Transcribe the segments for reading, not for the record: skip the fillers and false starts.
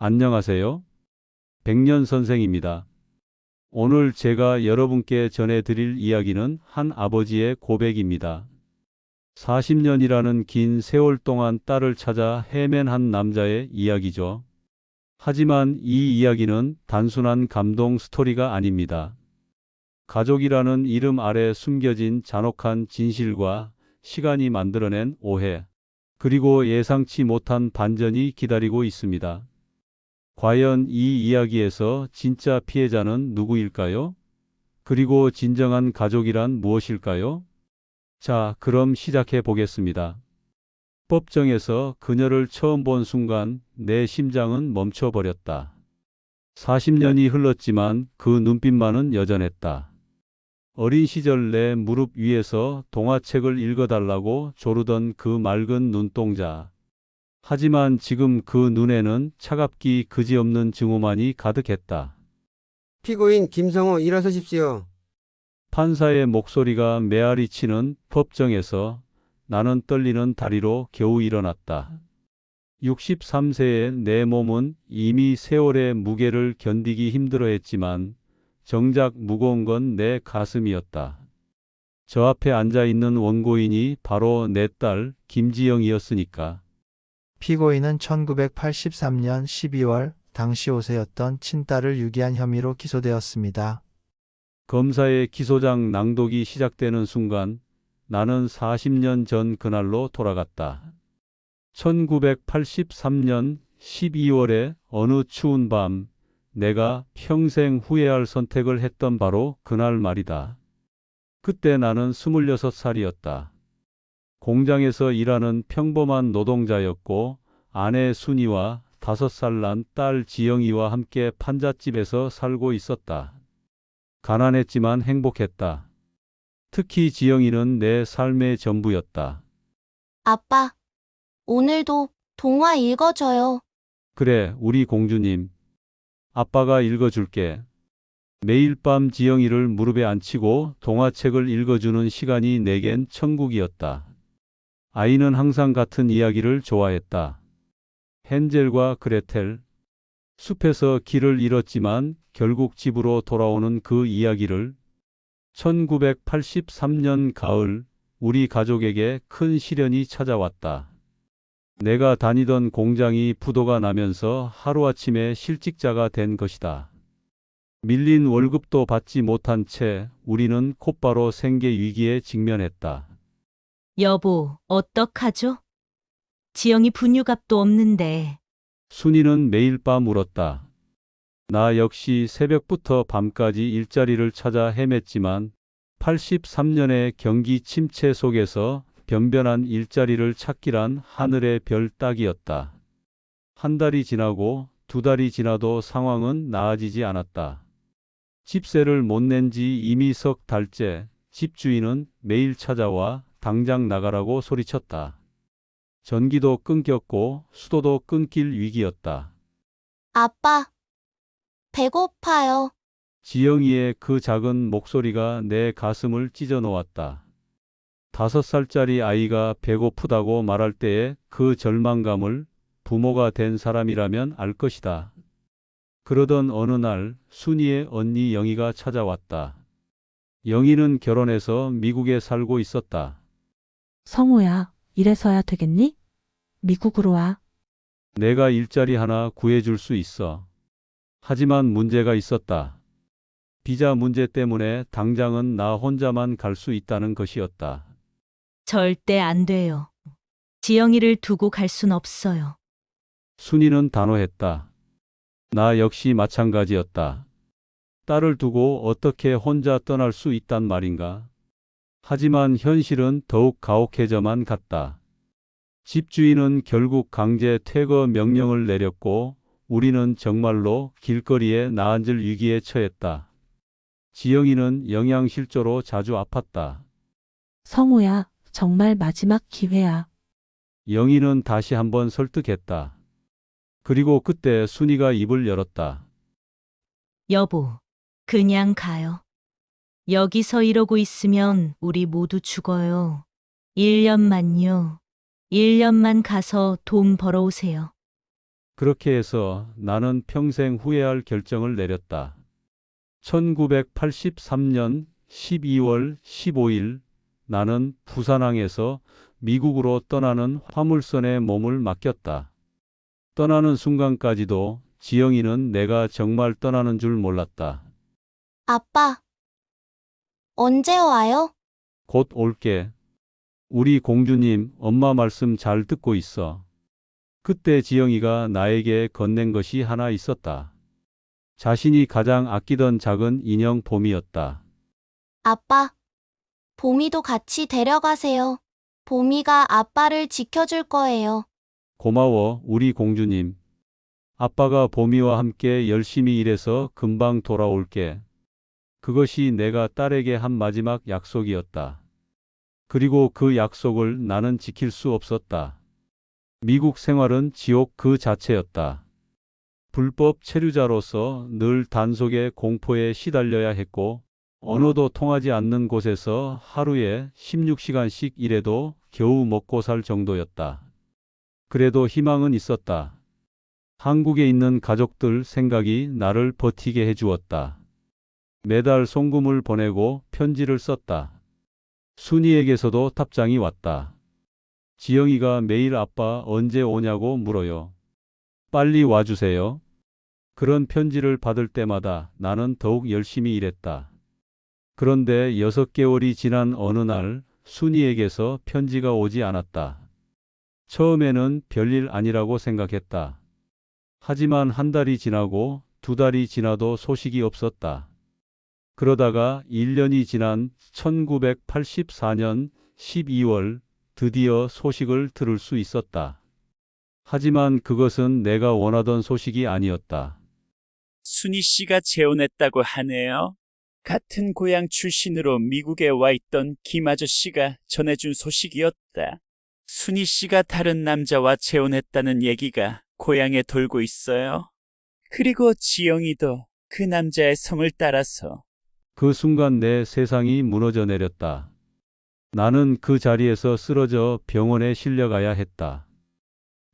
안녕하세요. 백년 선생입니다. 오늘 제가 여러분께 전해드릴 이야기는 한 아버지의 고백입니다. 40년이라는 긴 세월 동안 딸을 찾아 헤맨 한 남자의 이야기죠. 하지만 이 이야기는 단순한 감동 스토리가 아닙니다. 가족이라는 이름 아래 숨겨진 잔혹한 진실과 시간이 만들어낸 오해, 그리고 예상치 못한 반전이 기다리고 있습니다. 과연 이 이야기에서 진짜 피해자는 누구일까요? 그리고 진정한 가족이란 무엇일까요? 자, 그럼 시작해 보겠습니다. 법정에서 그녀를 처음 본 순간 내 심장은 멈춰버렸다. 40년이 흘렀지만 그 눈빛만은 여전했다. 어린 시절 내 무릎 위에서 동화책을 읽어달라고 조르던 그 맑은 눈동자. 하지만 지금 그 눈에는 차갑기 그지없는 증오만이 가득했다. 피고인 김성호 일어서십시오. 판사의 목소리가 메아리 치는 법정에서 나는 떨리는 다리로 겨우 일어났다. 63세의 내 몸은 이미 세월의 무게를 견디기 힘들어했지만 정작 무거운 건 내 가슴이었다. 저 앞에 앉아 있는 원고인이 바로 내 딸 김지영이었으니까. 피고인은 1983년 12월 당시 5세였던 친딸을 유기한 혐의로 기소되었습니다. 검사의 기소장 낭독이 시작되는 순간 나는 40년 전 그날로 돌아갔다. 1983년 12월의 어느 추운 밤, 내가 평생 후회할 선택을 했던 바로 그날 말이다. 그때 나는 26살이었다. 공장에서 일하는 평범한 노동자였고 아내 순이와 5살 난 딸 지영이와 함께 판잣집에서 살고 있었다. 가난했지만 행복했다. 특히 지영이는 내 삶의 전부였다. 아빠, 오늘도 동화 읽어줘요. 그래, 우리 공주님. 아빠가 읽어줄게. 매일 밤 지영이를 무릎에 앉히고 동화책을 읽어주는 시간이 내겐 천국이었다. 아이는 항상 같은 이야기를 좋아했다. 헨젤과 그레텔. 숲에서 길을 잃었지만 결국 집으로 돌아오는 그 이야기를. 1983년 가을, 우리 가족에게 큰 시련이 찾아왔다. 내가 다니던 공장이 부도가 나면서 하루아침에 실직자가 된 것이다. 밀린 월급도 받지 못한 채 우리는 곧바로 생계 위기에 직면했다. 여보, 어떡하죠? 지영이 분유값도 없는데. 순이는 매일 밤 울었다. 나 역시 새벽부터 밤까지 일자리를 찾아 헤맸지만 83년의 경기 침체 속에서 변변한 일자리를 찾기란 하늘의 별 따기였다. 한 달이 지나고 2달이 지나도 상황은 나아지지 않았다. 집세를 못 낸 지 이미 석 달째 집주인은 매일 찾아와 당장 나가라고 소리쳤다. 전기도 끊겼고 수도도 끊길 위기였다. 아빠, 배고파요. 지영이의 그 작은 목소리가 내 가슴을 찢어 놓았다. 5살짜리 아이가 배고프다고 말할 때의 그 절망감을 부모가 된 사람이라면 알 것이다. 그러던 어느 날 순이의 언니 영희가 찾아왔다. 영희는 결혼해서 미국에 살고 있었다. 성우야, 이래서야 되겠니? 미국으로 와. 내가 일자리 하나 구해줄 수 있어. 하지만 문제가 있었다. 비자 문제 때문에 당장은 나 혼자만 갈 수 있다는 것이었다. 절대 안 돼요. 지영이를 두고 갈 순 없어요. 순이는 단호했다. 나 역시 마찬가지였다. 딸을 두고 어떻게 혼자 떠날 수 있단 말인가? 하지만 현실은 더욱 가혹해져만 갔다. 집주인은 결국 강제 퇴거 명령을 내렸고 우리는 정말로 길거리에 나앉을 위기에 처했다. 지영이는 영양실조로 자주 아팠다. 성우야, 정말 마지막 기회야. 영희는 다시 한번 설득했다. 그리고 그때 순이가 입을 열었다. 여보, 그냥 가요. 여기서 이러고 있으면 우리 모두 죽어요. 1년만요. 1년만 가서 돈 벌어오세요. 그렇게 해서 나는 평생 후회할 결정을 내렸다. 1983년 12월 15일 나는 부산항에서 미국으로 떠나는 화물선에 몸을 맡겼다. 떠나는 순간까지도 지영이는 내가 정말 떠나는 줄 몰랐다. 아빠, 언제 와요? 곧 올게. 우리 공주님, 엄마 말씀 잘 듣고 있어. 그때 지영이가 나에게 건넨 것이 하나 있었다. 자신이 가장 아끼던 작은 인형 봄이었다. 아빠, 봄이도 같이 데려가세요. 봄이가 아빠를 지켜줄 거예요. 고마워, 우리 공주님. 아빠가 봄이와 함께 열심히 일해서 금방 돌아올게. 그것이 내가 딸에게 한 마지막 약속이었다. 그리고 그 약속을 나는 지킬 수 없었다. 미국 생활은 지옥 그 자체였다. 불법 체류자로서 늘 단속의 공포에 시달려야 했고, 언어도 통하지 않는 곳에서 하루에 16시간씩 일해도 겨우 먹고 살 정도였다. 그래도 희망은 있었다. 한국에 있는 가족들 생각이 나를 버티게 해주었다. 매달 송금을 보내고 편지를 썼다. 순이에게서도 답장이 왔다. 지영이가 매일 아빠 언제 오냐고 물어요. 빨리 와주세요. 그런 편지를 받을 때마다 나는 더욱 열심히 일했다. 그런데 6개월이 지난 어느 날 순이에게서 편지가 오지 않았다. 처음에는 별일 아니라고 생각했다. 하지만 한 달이 지나고 2달이 지나도 소식이 없었다. 그러다가 1년이 지난 1984년 12월 드디어 소식을 들을 수 있었다. 하지만 그것은 내가 원하던 소식이 아니었다. 순희 씨가 재혼했다고 하네요. 같은 고향 출신으로 미국에 와 있던 김 아저씨가 전해준 소식이었다. 순희 씨가 다른 남자와 재혼했다는 얘기가 고향에 돌고 있어요. 그리고 지영이도 그 남자의 성을 따라서. 그 순간 내 세상이 무너져 내렸다. 나는 그 자리에서 쓰러져 병원에 실려가야 했다.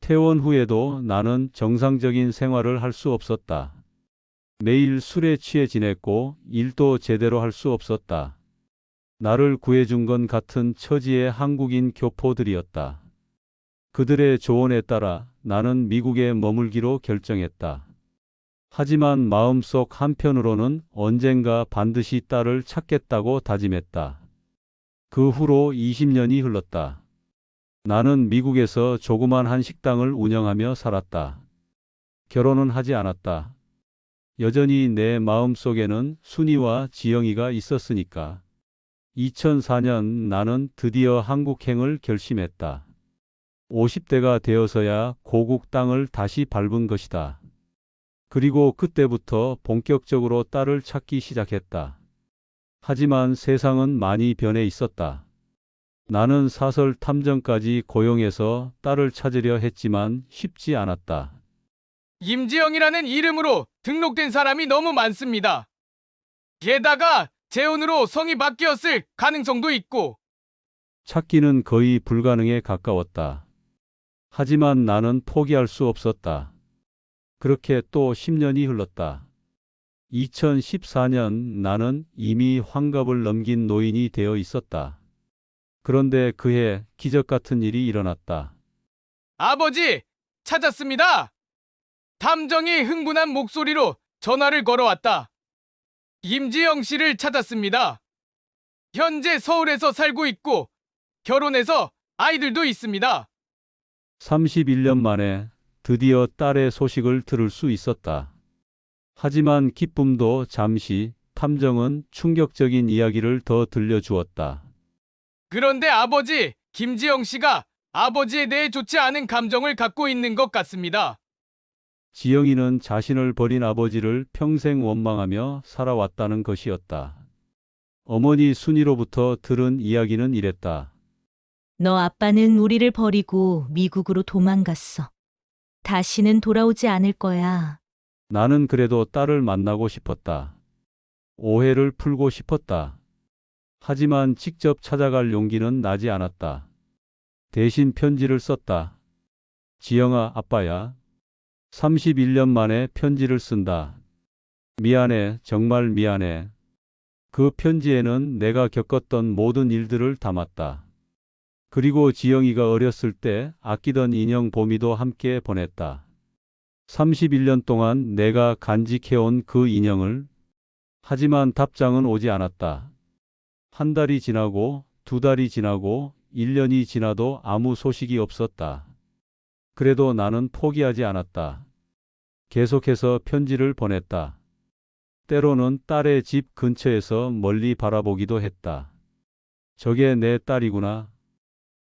퇴원 후에도 나는 정상적인 생활을 할 수 없었다. 매일 술에 취해 지냈고 일도 제대로 할 수 없었다. 나를 구해준 건 같은 처지의 한국인 교포들이었다. 그들의 조언에 따라 나는 미국에 머물기로 결정했다. 하지만 마음속 한편으로는 언젠가 반드시 딸을 찾겠다고 다짐했다. 그 후로 20년이 흘렀다. 나는 미국에서 조그만 한 식당을 운영하며 살았다. 결혼은 하지 않았다. 여전히 내 마음속에는 순이와 지영이가 있었으니까. 2004년 나는 드디어 한국행을 결심했다. 50대가 되어서야 고국 땅을 다시 밟은 것이다. 그리고 그때부터 본격적으로 딸을 찾기 시작했다. 하지만 세상은 많이 변해 있었다. 나는 사설 탐정까지 고용해서 딸을 찾으려 했지만 쉽지 않았다. 임지영이라는 이름으로 등록된 사람이 너무 많습니다. 게다가 재혼으로 성이 바뀌었을 가능성도 있고. 찾기는 거의 불가능에 가까웠다. 하지만 나는 포기할 수 없었다. 그렇게 또 10년이 흘렀다. 2014년 나는 이미 환갑을 넘긴 노인이 되어 있었다. 그런데 그해 기적 같은 일이 일어났다. 아버지, 찾았습니다. 탐정이 흥분한 목소리로 전화를 걸어왔다. 임지영 씨를 찾았습니다. 현재 서울에서 살고 있고 결혼해서 아이들도 있습니다. 31년 만에 드디어 딸의 소식을 들을 수 있었다. 하지만 기쁨도 잠시, 탐정은 충격적인 이야기를 더 들려주었다. 그런데 아버지, 김지영 씨가 아버지에 대해 좋지 않은 감정을 갖고 있는 것 같습니다. 지영이는 자신을 버린 아버지를 평생 원망하며 살아왔다는 것이었다. 어머니 순이로부터 들은 이야기는 이랬다. 너 아빠는 우리를 버리고 미국으로 도망갔어. 다시는 돌아오지 않을 거야. 나는 그래도 딸을 만나고 싶었다. 오해를 풀고 싶었다. 하지만 직접 찾아갈 용기는 나지 않았다. 대신 편지를 썼다. 지영아, 아빠야. 31년 만에 편지를 쓴다. 미안해, 정말 미안해. 그 편지에는 내가 겪었던 모든 일들을 담았다. 그리고 지영이가 어렸을 때 아끼던 인형 보미도 함께 보냈다. 31년 동안 내가 간직해온 그 인형을. 하지만 답장은 오지 않았다. 한 달이 지나고, 두 달이 지나고, 1년이 지나도 아무 소식이 없었다. 그래도 나는 포기하지 않았다. 계속해서 편지를 보냈다. 때로는 딸의 집 근처에서 멀리 바라보기도 했다. 저게 내 딸이구나.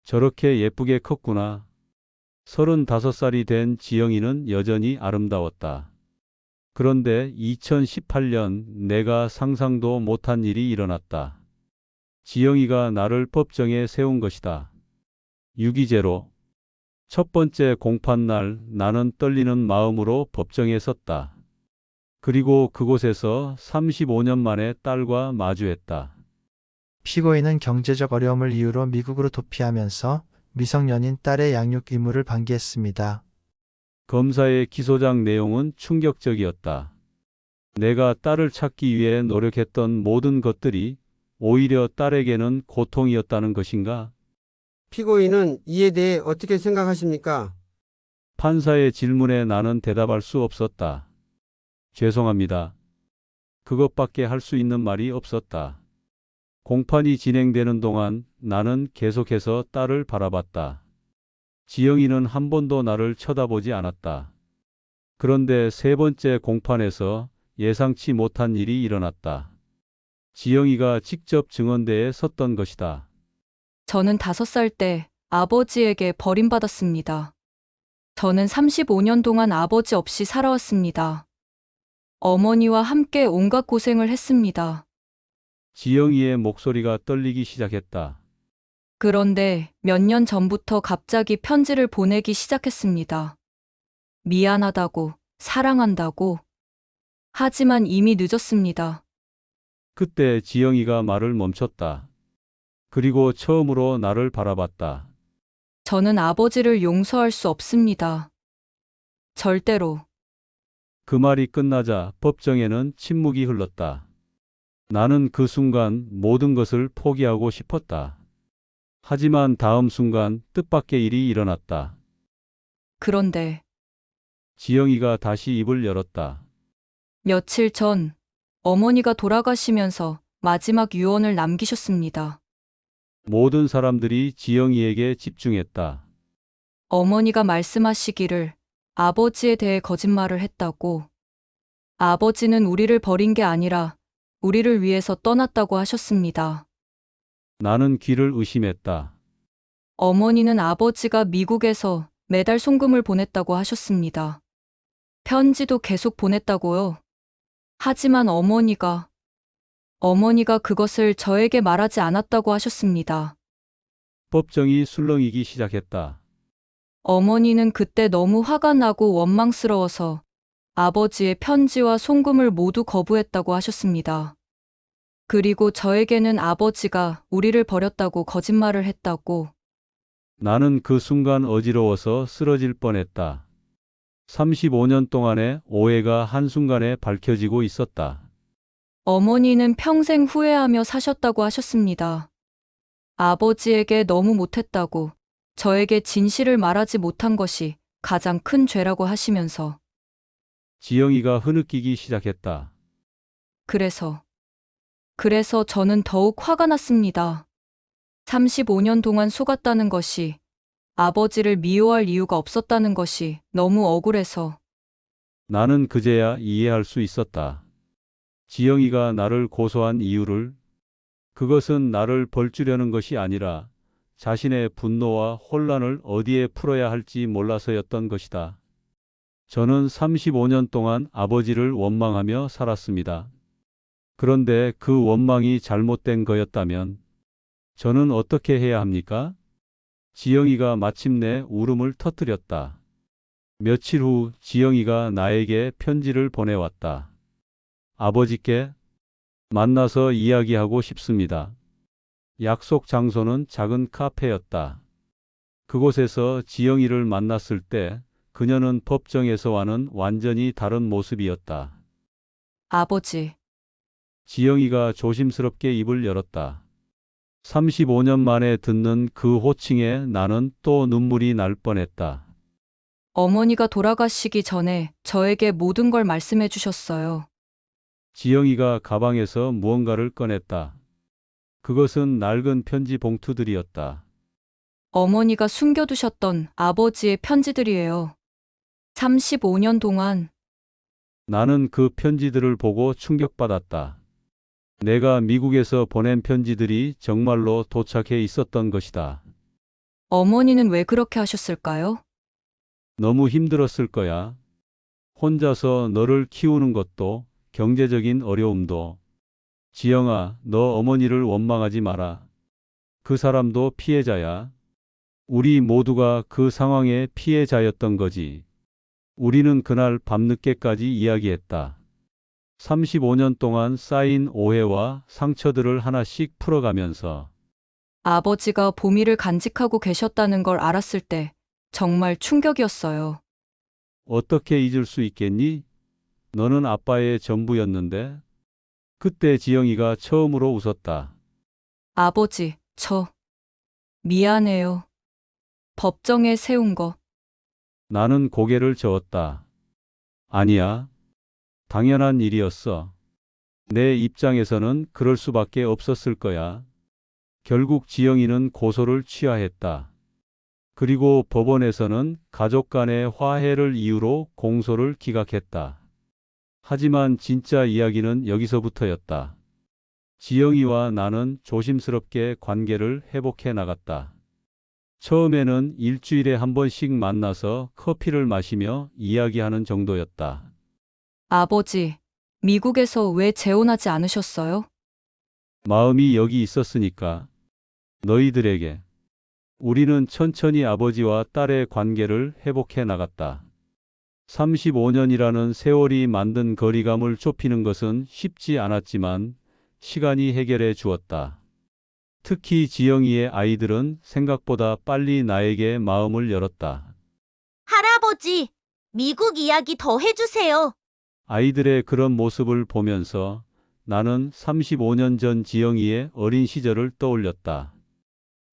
저렇게 예쁘게 컸구나. 35살이 된 지영이는 여전히 아름다웠다. 그런데 2018년 내가 상상도 못한 일이 일어났다. 지영이가 나를 법정에 세운 것이다. 유기죄로. 첫 번째 공판날 나는 떨리는 마음으로 법정에 섰다. 그리고 그곳에서 35년 만에 딸과 마주했다. 피고인은 경제적 어려움을 이유로 미국으로 도피하면서 미성년인 딸의 양육 의무를 방기했습니다. 검사의 기소장 내용은 충격적이었다. 내가 딸을 찾기 위해 노력했던 모든 것들이 오히려 딸에게는 고통이었다는 것인가? 피고인은 이에 대해 어떻게 생각하십니까? 판사의 질문에 나는 대답할 수 없었다. 죄송합니다. 그것밖에 할 수 있는 말이 없었다. 공판이 진행되는 동안 나는 계속해서 딸을 바라봤다. 지영이는 한 번도 나를 쳐다보지 않았다. 그런데 세 번째 공판에서 예상치 못한 일이 일어났다. 지영이가 직접 증언대에 섰던 것이다. 저는 5살 때 아버지에게 버림받았습니다. 저는 35년 동안 아버지 없이 살아왔습니다. 어머니와 함께 온갖 고생을 했습니다. 지영이의 목소리가 떨리기 시작했다. 그런데 몇 년 전부터 갑자기 편지를 보내기 시작했습니다. 미안하다고, 사랑한다고. 하지만 이미 늦었습니다. 그때 지영이가 말을 멈췄다. 그리고 처음으로 나를 바라봤다. 저는 아버지를 용서할 수 없습니다. 절대로. 그 말이 끝나자 법정에는 침묵이 흘렀다. 나는 그 순간 모든 것을 포기하고 싶었다. 하지만 다음 순간 뜻밖의 일이 일어났다. 그런데 지영이가 다시 입을 열었다. 며칠 전 어머니가 돌아가시면서 마지막 유언을 남기셨습니다. 모든 사람들이 지영이에게 집중했다. 어머니가 말씀하시기를 아버지에 대해 거짓말을 했다고. 아버지는 우리를 버린 게 아니라 우리를 위해서 떠났다고 하셨습니다. 나는 귀를 의심했다. 어머니는 아버지가 미국에서 매달 송금을 보냈다고 하셨습니다. 편지도 계속 보냈다고요. 하지만 어머니가 그것을 저에게 말하지 않았다고 하셨습니다. 법정이 술렁이기 시작했다. 어머니는 그때 너무 화가 나고 원망스러워서 아버지의 편지와 송금을 모두 거부했다고 하셨습니다. 그리고 저에게는 아버지가 우리를 버렸다고 거짓말을 했다고. 나는 그 순간 어지러워서 쓰러질 뻔했다. 35년 동안의 오해가 한순간에 밝혀지고 있었다. 어머니는 평생 후회하며 사셨다고 하셨습니다. 아버지에게 너무 못했다고, 저에게 진실을 말하지 못한 것이 가장 큰 죄라고 하시면서. 지영이가 흐느끼기 시작했다. 그래서 저는 더욱 화가 났습니다. 35년 동안 속았다는 것이, 아버지를 미워할 이유가 없었다는 것이 너무 억울해서. 나는 그제야 이해할 수 있었다. 지영이가 나를 고소한 이유를. 그것은 나를 벌주려는 것이 아니라 자신의 분노와 혼란을 어디에 풀어야 할지 몰라서였던 것이다. 저는 35년 동안 아버지를 원망하며 살았습니다. 그런데 그 원망이 잘못된 거였다면 저는 어떻게 해야 합니까? 지영이가 마침내 울음을 터뜨렸다. 며칠 후 지영이가 나에게 편지를 보내왔다. 아버지께 만나서 이야기하고 싶습니다. 약속 장소는 작은 카페였다. 그곳에서 지영이를 만났을 때 그녀는 법정에서와는 완전히 다른 모습이었다. 아버지, 지영이가 조심스럽게 입을 열었다. 35년 만에 듣는 그 호칭에 나는 또 눈물이 날 뻔했다. 어머니가 돌아가시기 전에 저에게 모든 걸 말씀해 주셨어요. 지영이가 가방에서 무언가를 꺼냈다. 그것은 낡은 편지 봉투들이었다. 어머니가 숨겨두셨던 아버지의 편지들이에요. 35년 동안 나는 그 편지들을 보고 충격받았다. 내가 미국에서 보낸 편지들이 정말로 도착해 있었던 것이다. 어머니는 왜 그렇게 하셨을까요? 너무 힘들었을 거야. 혼자서 너를 키우는 것도, 경제적인 어려움도. 지영아, 너 어머니를 원망하지 마라. 그 사람도 피해자야. 우리 모두가 그 상황의 피해자였던 거지. 우리는 그날 밤늦게까지 이야기했다. 35년 동안 쌓인 오해와 상처들을 하나씩 풀어가면서 아버지가 보미를 간직하고 계셨다는 걸 알았을 때 정말 충격이었어요. 어떻게 잊을 수 있겠니? 너는 아빠의 전부였는데. 그때 지영이가 처음으로 웃었다. 아버지, 저 미안해요. 법정에 세운 거. 나는 고개를 저었다. 아니야. 당연한 일이었어. 내 입장에서는 그럴 수밖에 없었을 거야. 결국 지영이는 고소를 취하했다. 그리고 법원에서는 가족 간의 화해를 이유로 공소를 기각했다. 하지만 진짜 이야기는 여기서부터였다. 지영이와 나는 조심스럽게 관계를 회복해 나갔다. 처음에는 일주일에 한 번씩 만나서 커피를 마시며 이야기하는 정도였다. 아버지, 미국에서 왜 재혼하지 않으셨어요? 마음이 여기 있었으니까. 너희들에게. 우리는 천천히 아버지와 딸의 관계를 회복해 나갔다. 35년이라는 세월이 만든 거리감을 좁히는 것은 쉽지 않았지만 시간이 해결해 주었다. 특히 지영이의 아이들은 생각보다 빨리 나에게 마음을 열었다. 할아버지, 미국 이야기 더 해주세요. 아이들의 그런 모습을 보면서 나는 35년 전 지영이의 어린 시절을 떠올렸다.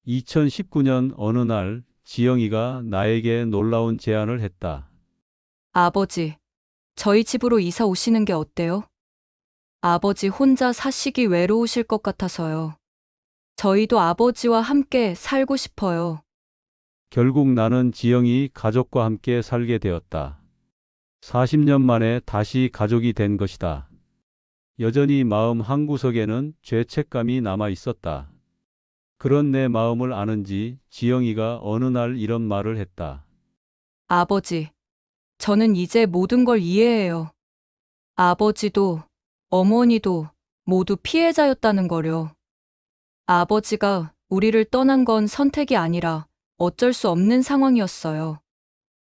2019년 어느 날 지영이가 나에게 놀라운 제안을 했다. 아버지, 저희 집으로 이사 오시는 게 어때요? 아버지 혼자 사시기 외로우실 것 같아서요. 저희도 아버지와 함께 살고 싶어요. 결국 나는 지영이 가족과 함께 살게 되었다. 40년 만에 다시 가족이 된 것이다. 여전히 마음 한구석에는 죄책감이 남아 있었다. 그런 내 마음을 아는지 지영이가 어느 날 이런 말을 했다. 아버지, 저는 이제 모든 걸 이해해요. 아버지도 어머니도 모두 피해자였다는 거요. 아버지가 우리를 떠난 건 선택이 아니라 어쩔 수 없는 상황이었어요.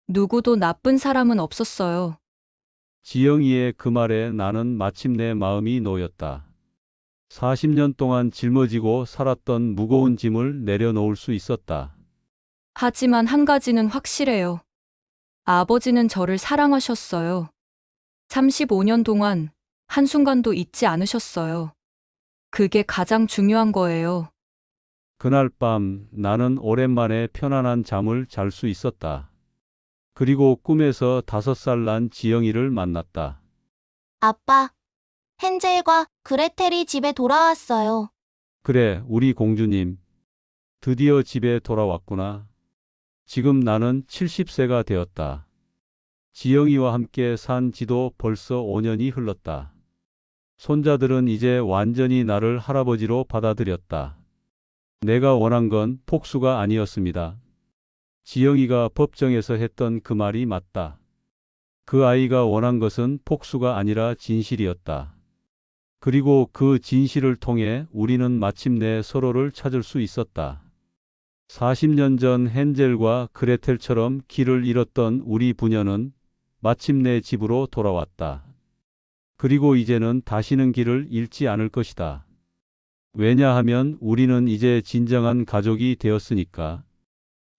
누구도 나쁜 사람은 없었어요. 지영이의 그 말에 나는 마침내 마음이 놓였다. 40년 동안 짊어지고 살았던 무거운 짐을 내려놓을 수 있었다. 하지만 한 가지는 확실해요. 아버지는 저를 사랑하셨어요. 35년 동안 한순간도 잊지 않으셨어요. 그게 가장 중요한 거예요. 그날 밤 나는 오랜만에 편안한 잠을 잘 수 있었다. 그리고 꿈에서 5살 난 지영이를 만났다. 아빠, 헨젤과 그레텔이 집에 돌아왔어요. 그래, 우리 공주님. 드디어 집에 돌아왔구나. 지금 나는 70세가 되었다. 지영이와 함께 산 지도 벌써 5년이 흘렀다. 손자들은 이제 완전히 나를 할아버지로 받아들였다. 내가 원한 건 폭수가 아니었습니다. 지영이가 법정에서 했던 그 말이 맞다. 그 아이가 원한 것은 폭수가 아니라 진실이었다. 그리고 그 진실을 통해 우리는 마침내 서로를 찾을 수 있었다. 40년 전 헨젤과 그레텔처럼 길을 잃었던 우리 부녀는 마침내 집으로 돌아왔다. 그리고 이제는 다시는 길을 잃지 않을 것이다. 왜냐하면 우리는 이제 진정한 가족이 되었으니까.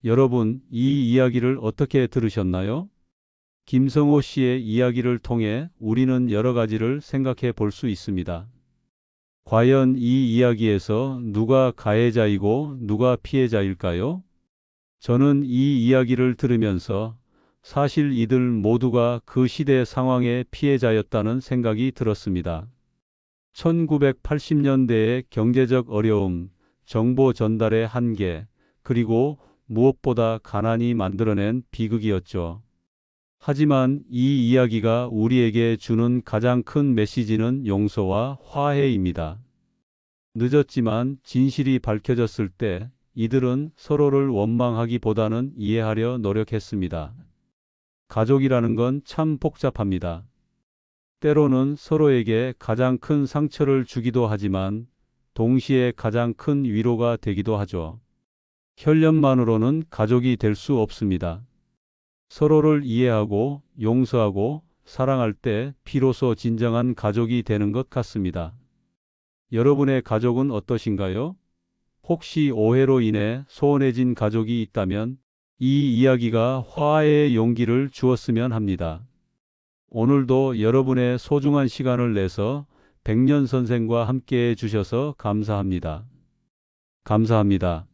여러분, 이 이야기를 어떻게 들으셨나요? 김성호 씨의 이야기를 통해 우리는 여러 가지를 생각해 볼 수 있습니다. 과연 이 이야기에서 누가 가해자이고 누가 피해자일까요? 저는 이 이야기를 들으면서 사실 이들 모두가 그 시대 상황의 피해자였다는 생각이 들었습니다. 1980년대의 경제적 어려움, 정보 전달의 한계, 그리고 무엇보다 가난이 만들어낸 비극이었죠. 하지만 이 이야기가 우리에게 주는 가장 큰 메시지는 용서와 화해입니다. 늦었지만 진실이 밝혀졌을 때 이들은 서로를 원망하기보다는 이해하려 노력했습니다. 가족이라는 건 참 복잡합니다. 때로는 서로에게 가장 큰 상처를 주기도 하지만 동시에 가장 큰 위로가 되기도 하죠. 혈연만으로는 가족이 될 수 없습니다. 서로를 이해하고 용서하고 사랑할 때 비로소 진정한 가족이 되는 것 같습니다. 여러분의 가족은 어떠신가요? 혹시 오해로 인해 소원해진 가족이 있다면 이 이야기가 화해의 용기를 주었으면 합니다. 오늘도 여러분의 소중한 시간을 내서 백년 선생과 함께 해 주셔서 감사합니다. 감사합니다.